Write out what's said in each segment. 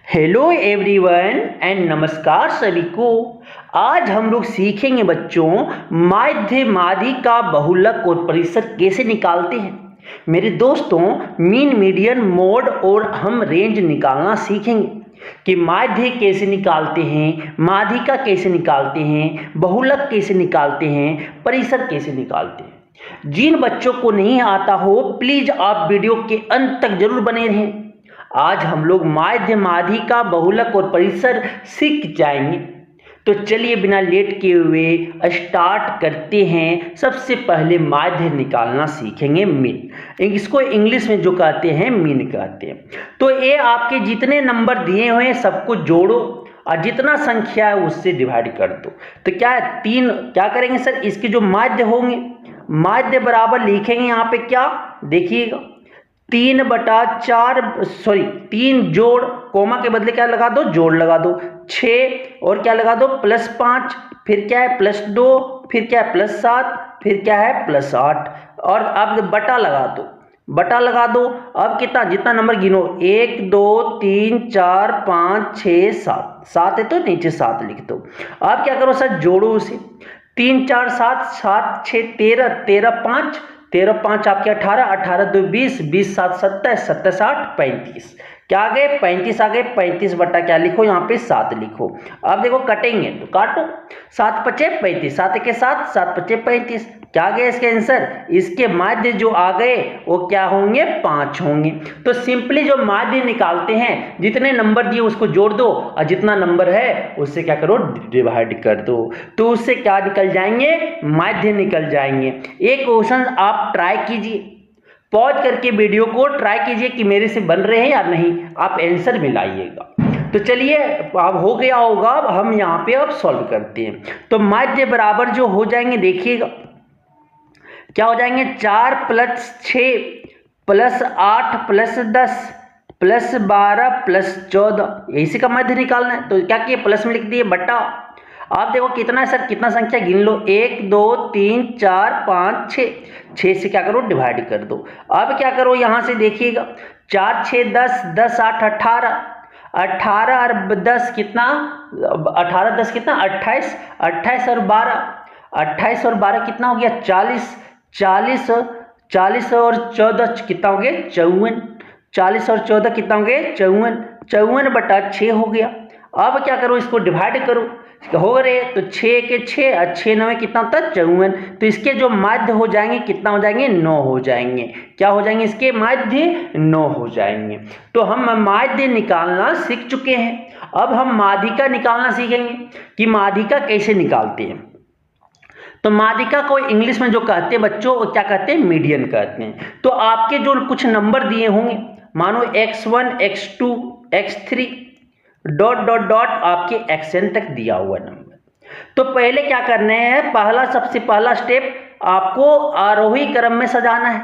Hello everyone and नमस्कार सभी को। आज हम लोग सीखेंगे बच्चों माध्य माध्यिका का बहुलक और परिसर कैसे निकालते हैं। मेरे दोस्तों मीन मीडियन मोड और हम रेंज निकालना सीखेंगे कि माध्य कैसे निकालते हैं, माध्यिका कैसे निकालते हैं, बहुलक कैसे निकालते हैं, परिसर कैसे निकालते हैं। जिन बच्चों को नहीं आता हो प्लीज आप वीडियो के अंत तक जरूर बने रहें। आज हम लोग माध्य माध्यिका बहुलक और परिसर सीख जाएंगे। तो चलिए बिना लेट किए हुए स्टार्ट करते हैं। सबसे पहले माध्य निकालना सीखेंगे मीन। इसको इंग्लिश में जो कहते हैं मीन कहते हैं। तो ये आपके जितने नंबर दिए हुए हैं सबको जोड़ो और जितना संख्या है उससे डिवाइड कर दो। तो क्या है तीन, क्या करेंगे सर, इसके जो माध्य होंगे माध्य बराबर लिखेंगे यहाँ पे क्या देखिएगा 3 जोड़ कोमा के बदले क्या लगा दो, जोड़ लगा दो 6 और क्या लगा दो +5, फिर क्या है +2, फिर क्या है +7, फिर क्या है +8 और अब बटा लगा दो। अब कितना जितना नंबर गिनो 1 2 3 4 5 6 7 7 है तो नीचे 7 लिख दो। अब क्या करो सर, जोड़ो उसे 3 4 7 7 6 13 13 5 13 5 आपके 18 18 2 20 20 7 27 27 8 35 क्या आ गए 35 आ गए। 35 बटा क्या लिखो यहाँ पे 7 लिखो। अब देखो कटेंगे तो काटो 7 पचे 35 7 के 7 7 पचे 35 क्या आ गया इसके आंसर। इसके माध्य जो आ गए वो क्या होंगे 5 होंगे। तो सिंपली जो माध्य निकालते हैं जितने नंबर दिए उसको जोड़ दो और जितना नंबर है उससे क्या करो डिवाइड कर दो। तो उससे क्या निकल जाएंगे, माध्य निकल जाएंगे। एक क्वेश्चन आप ट्राई कीजिए, पॉज करके वीडियो को ट्राई कीजिए कि मेरे से बन रहे हैं या नहीं, आप आंसर मिलाइएगा। तो चलिए अब हो गया होगा, अब हम यहाँ पे अब सॉल्व करते हैं। तो माध्य बराबर जो हो जाएंगे देखिएगा क्या हो जाएंगे 4 + 6 + 8 + 10 + 12 + 14 इसी का माध्य निकालना है। तो क्या किए प्लस में लिख दिए बटा। आप देखो कितना है सर, कितना संख्या गिन लो 1 2 3 4 5 6 6 से क्या करो डिवाइड कर दो। अब क्या करो यहाँ से देखिएगा 4 6 10 10 8 18 18 और 10 कितना 18 10 कितना 28 28 और 12 28 और 12 कितना हो गया 40 40 40 और 14 कितना हो गया 54 40 और 14 कितना हो गया 54 54 बटा 6 हो गया। अब क्या करो इसको डिवाइड करो हो रहे तो 6 के 6 और 6 9 कितना होता है 54। तो इसके जो माध्य हो जाएंगे कितना हो जाएंगे 9 हो जाएंगे। क्या हो जाएंगे इसके माध्य 9 हो जाएंगे। तो हम माध्य निकालना सीख चुके हैं। अब हम माध्यिका निकालना सीखेंगे कि माध्यिका कैसे निकालते हैं। तो माध्यिका को इंग्लिश में जो कहते हैं बच्चों वो क्या कहते हैं मीडियन कहते हैं। तो आपके जो कुछ नंबर दिए होंगे मानो x1 x2 x3 dot dot dot आपके xn तक दिया हुआ नंबर। तो पहले क्या करना है, सबसे पहला स्टेप आपको आरोही क्रम में सजाना है।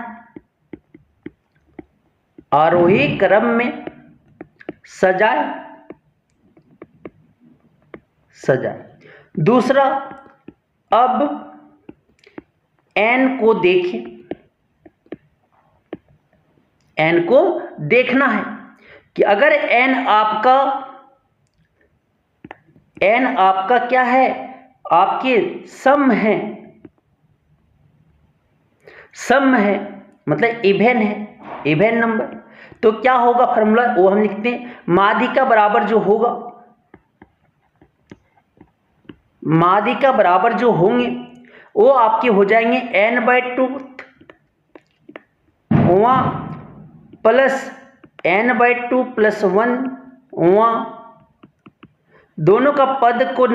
आरोही क्रम में सजाए। दूसरा अब n को देखें, n को देखना है कि अगर n आपका क्या है आपके सम है मतलब इवन है, इवन नंबर। तो क्या होगा फॉर्मूला वो हम लिखते हैं माध्यिका बराबर जो होगा, माध्यिका बराबर जो होंगे वो आपके हो जाएंगे n/2 प्लस n/2 + 1 दोनों का पद को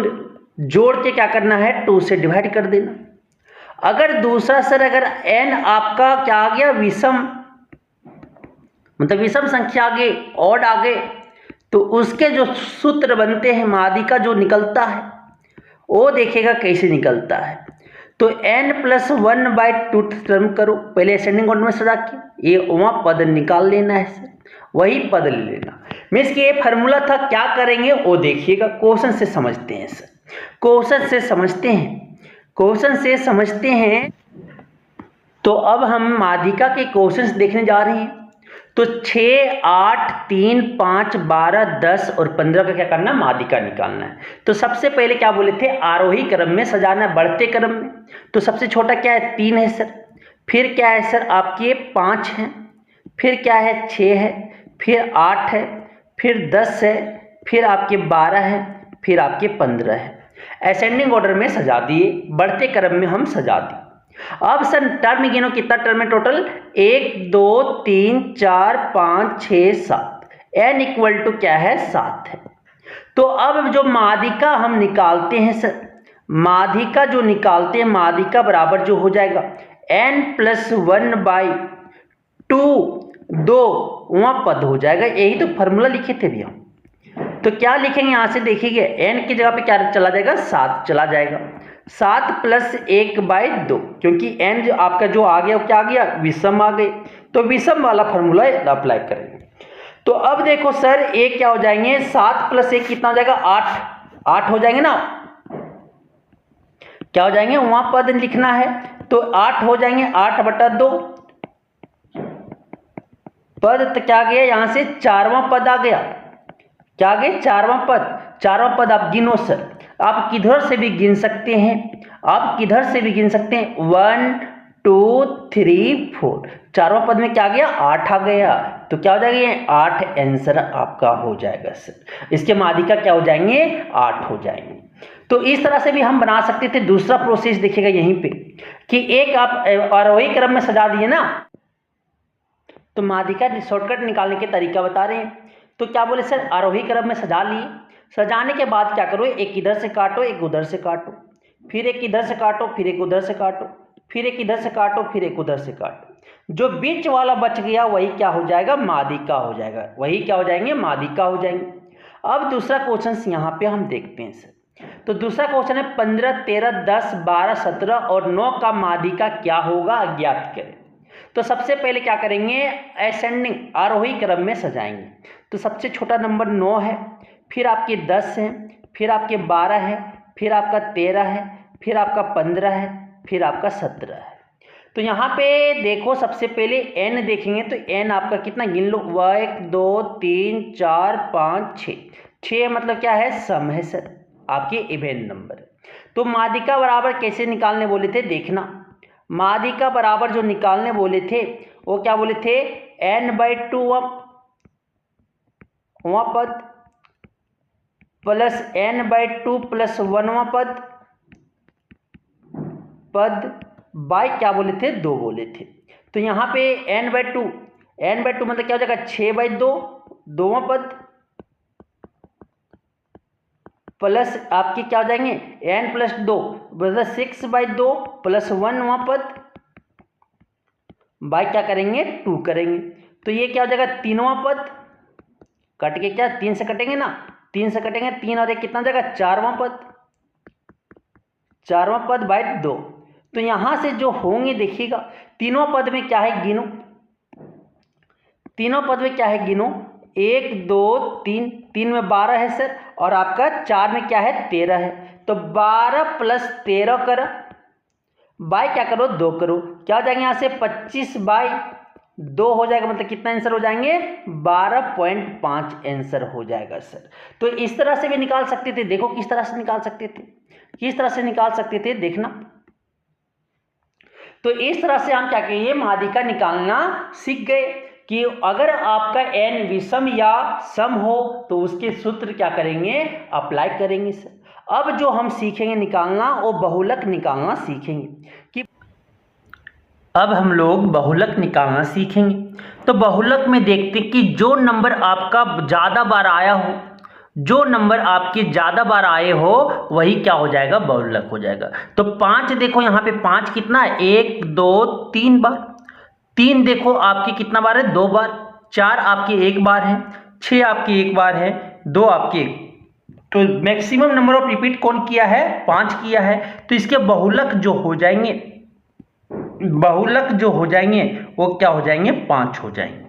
जोड़ के क्या करना है 2 से डिवाइड कर देना। अगर दूसरा सर अगर n आपका क्या आ गया विषम, मतलब विषम संख्या आगे ऑड आगे, तो उसके जो सूत्र बनते हैं माध्यिका जो निकलता है वो देखेगा कैसे निकलता है। तो n + 1/2 टर्म करो, पहले असेंडिंग ऑर्डर में सजा के ये वहाँ पद निकाल लेना है सर, वही पद ले लेना। मीन्स कि ये फार्मूला था। क्या करेंगे वो देखिएगा, क्वेश्चन से समझते हैं सर, क्वेश्चन से समझते हैं। तो अब हम माध्यिका के क्वेश्चंस देखने जा रहे हैं। तो 6, 8, 3, 5, 12, 10 और 15 का क्या करना है, माध्यिका निकालना है। तो सबसे पहले क्या बोले थे, आरोही क्रम में सजाना है, बढ़ते क्रम में। तो सबसे छोटा क्या है, 3 है सर। फिर क्या है सर, आपके 5 हैं। फिर क्या है, 6 है। फिर 8 है। फिर 10 है। फिर आपके 12 है। फिर आपके 15 है। असेंडिंग ऑर्डर में सजा दिए, बढ़ते क्रम में हम सजा दिए। अब सर टर्म गिनो, कितना टर्म है टोटल, 1, 2, 3, 4, 5, 6, 7। n इक्वल टू क्या है, 7 है। तो अब जो माध्यिका हम निकालते हैं सर, माध्यिका जो निकालते हैं, माध्यिका बराबर जो हो जाएगा n+1/2, 2वां पद हो जाएगा। यही तो फॉर्मूला लिखे थे भी हम। तो क्या लिखेंगे, यहां से देखिए n की जगह पे क्या चला जाएगा, 7 चला जाएगा। 7 + 1/2, क्योंकि n जो आपका जो आ गया वो क्या आ गया, विषम आ गए। तो विषम वाला फॉर्मूला अप्लाई करेंगे। तो अब देखो सर, एक क्या हो जाएंगे, 7 + 1 कितना हो जाएगा, 8 हो जाएंगे ना, क्या हो जाएंगे, वहां पद लिखना है तो 8 हो जाएंगे। 8/2 पद, तो क्या गया यहां से, 4वां पद आ गया। क्या आ गया, 4वां पद। 4वां पद आप गिनो सर, आप किधर से भी गिन सकते हैं, आप किधर से भी गिन सकते हैं। 1, 2, 3, 4, 4वां पद में क्या आ गया, 8 आ गया। तो क्या हो जाएगा, ये 8 आंसर आपका हो जाएगा सर। इसके माध्यिका क्या हो जाएंगे, 8 हो जाएंगे। तो इस तरह से भी हम बना सकते थे। दूसरा प्रोसेस देखिएगा यहीं पे, कि एक आप आरोही क्रम में सजा दिए ना, तो माध्यिका शॉर्टकट निकालने के तरीका बता रहे हैं। तो क्या बोले सर, आरोही क्रम में सजा लिए, सजाने के बाद क्या करो, एक इधर से काटो, एक उधर से काटो, फिर एक इधर से काटो, फिर एक उधर से काटो, फिर एक इधर से काटो, फिर एक उधर से काटो। जो बीच वाला बच गया वही क्या हो जाएगा, माध्यिका हो जाएगा। वही क्या हो जाएंगे, माध्यिका हो जाएंगे। अब दूसरा क्वेश्चन यहाँ पे हम देखते हैं सर। तो दूसरा क्वेश्चन है 15, 13, 10, 12, 17 और 9 का माध्यिका क्या होगा, ज्ञात करें। तो सबसे पहले क्या करेंगे, असेंडिंग आरोही क्रम में सजाएंगे। तो सबसे छोटा नंबर 9 है, फिर आपके 10 है, फिर आपके 12 है, फिर आपका 13 है, फिर आपका 15 है, फिर आपका 17 है। तो यहाँ पे देखो, सबसे पहले n देखेंगे तो n आपका कितना गिन लो, 1, 2, 3, 4, 5, 6। 6 मतलब क्या है, सम है सर, आपके इवेन नंबर। तो माध्यिका बराबर कैसे निकालने बोले थे, देखना। माध्यिका बराबर जो निकालने बोले थे वो क्या बोले थे, n/2 वां पद प्लस n/2 + 1वां पद बाय क्या बोले थे, 2 बोले थे। तो यहाँ पे n/2 मतलब क्या हो जाएगा, 6/2 2वां पद प्लस आपके क्या हो जाएंगे, n+2 मतलब 6/2 + 1वां पद बाय क्या करेंगे, 2 करेंगे। तो ये क्या हो जाएगा, 3वां पद कट के, क्या 3 से कटेंगे ना, 3 से कटेंगे, 3 और 1 कितना हो जाएगा, 4वां पद, 4वां पद बाय 2। तो यहां से जो होंगे देखिएगा, तीनों पद में क्या है, गिनो। तीनों पद में क्या है, गिनो। 1, 2, 3, 3 में 12 है सर, और आपका 4 में क्या है, 13 है। तो 12 + 13 कर बाय क्या करो, 2 करो। क्या हो जाएंगे, यहाँ से 25/2 हो जाएगा। मतलब कितना आंसर हो जाएंगे, 12.5 आंसर हो जाएगा सर। तो इस तरह से भी निकाल सकते थे। देखो किस तरह से निकाल सकते थे, किस तरह से निकाल सकते थे, देखना। तो इस तरह से हम क्या कहेंगे, माध्यिका निकालना सीख गए कि अगर आपका n विषम या सम हो तो उसके सूत्र क्या करेंगे, अप्लाई करेंगे सर। अब जो हम सीखेंगे निकालना, वो बहुलक निकालना सीखेंगे। कि अब हम लोग बहुलक निकालना सीखेंगे। तो बहुलक में देखते कि जो नंबर आपका ज़्यादा बार आया हो, जो नंबर आपके ज़्यादा बार आए हो वही क्या हो जाएगा, बहुलक हो जाएगा। तो 5 देखो, यहाँ पे 5 कितना है, 1, 2, 3 बार। 3 देखो आपकी कितना बार है, 2 बार। 4 आपकी 1 बार है। 6 आपकी 1 बार है। 2 आपकी 1। तो मैक्सिमम नंबर ऑफ रिपीट कौन किया है, 5 किया है। तो इसके बहुलक जो हो जाएंगे, बहुलक जो हो जाएंगे वो क्या हो जाएंगे, 5 हो जाएंगे।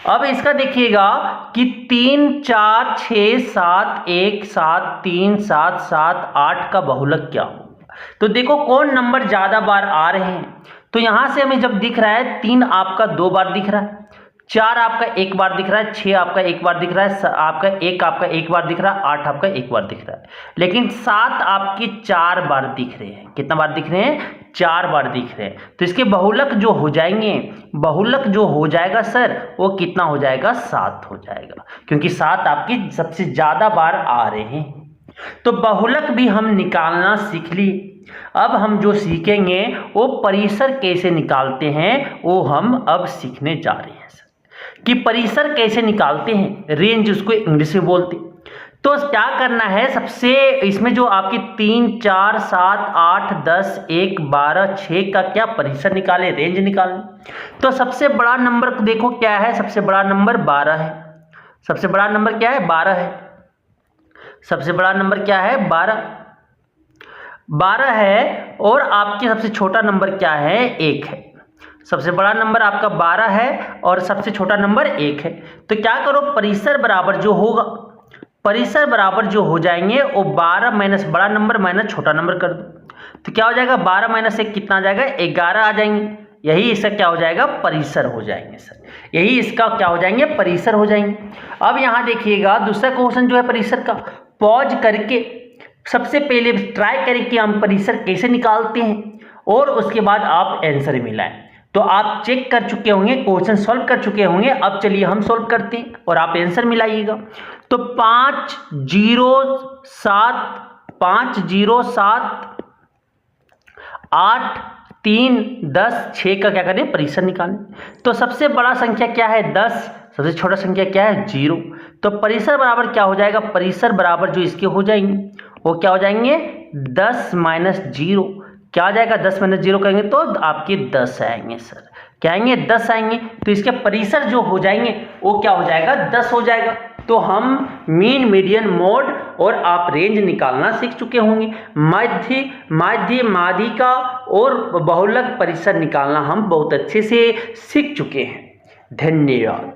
अब इसका देखिएगा कि 3, 4, 6, 7, 1, 7, 3, 7, 7, 8 का बहुलक क्या होगा। तो देखो कौन नंबर ज्यादा बार आ रहे हैं। तो यहां से हमें जब दिख रहा है 3 आपका 2 बार दिख रहा है, 4 आपका एक बार दिख रहा है, 6 आपका एक बार दिख रहा है, आपका एक बार दिख रहा है, 8 आपका एक बार दिख रहा है, लेकिन 7 आपके 4 बार दिख रहे हैं। कितना बार दिख रहे हैं? 4 बार दिख रहे हैं। तो इसके बहुलक जो हो जाएंगे, बहुलक जो हो जाएगा सर वो कितना हो जाएगा? 7 हो जाएगा, क्योंकि 7 आपकी सबसे ज्यादा बार आ रहे हैं। तो बहुलक भी हम निकालना सीख लिए। अब हम जो सीखेंगे वो परिसर कैसे निकालते हैं वो हम अब सीखने जा रहे हैं सर, कि परिसर कैसे निकालते हैं, रेंज उसको इंग्लिश में बोलते हैं। तो क्या करना है, सबसे इसमें जो आपकी 3, 4, 7, 8, 10, 1, 12, 6 का क्या परिसर निकाले, रेंज निकालें। तो सबसे बड़ा नंबर देखो क्या है, सबसे बड़ा नंबर 12 है। सबसे बड़ा नंबर क्या है? 12 है। सबसे बड़ा नंबर क्या है? 12 है। और आपके सबसे छोटा नंबर क्या है? 1 है। सबसे बड़ा नंबर आपका 12 है और सबसे छोटा नंबर 1 है। तो क्या करो, परिसर बराबर जो होगा, परिसर बराबर जो हो जाएंगे वो 12 माइनस बड़ा नंबर माइनस छोटा नंबर कर दो। तो क्या हो जाएगा? 12 माइनस 1 कितना आ जाएगा? 11 आ जाएंगे। यही इसका क्या हो जाएगा? परिसर हो जाएंगे सर। यही इसका क्या हो जाएंगे? परिसर हो जाएंगे। अब यहाँ देखिएगा दूसरा क्वेश्चन जो है परिसर का, पॉज करके सबसे पहले ट्राई करें कि हम परिसर कैसे निकालते हैं और उसके बाद आप आंसर मिलाएं। तो आप चेक कर चुके होंगे, क्वेश्चन सॉल्व कर चुके होंगे। अब चलिए हम सॉल्व करते हैं और आप आंसर मिलाइएगा। तो 5 0 7 5 0 7 8 3 10 6 का क्या करें? परिसर निकालें। तो सबसे बड़ा संख्या क्या है? 10। सबसे छोटा संख्या क्या है? 0। तो परिसर बराबर क्या हो जाएगा? परिसर बराबर जो इसके हो जाएंगे वो क्या हो जाएंगे? 10 माइनस 0। क्या आ जाएगा? 10 माइनस 0 करेंगे तो आपके 10 आएंगे सर। क्या आएंगे? 10 आएंगे। तो इसके परिसर जो हो जाएंगे वो क्या हो जाएगा? 10 हो जाएगा। तो हम मीन, मीडियन, मोड और आप रेंज निकालना सीख चुके होंगे। माध्य, माध्य, माध्यिका और बहुलक परिसर निकालना हम बहुत अच्छे से सीख चुके हैं। धन्यवाद।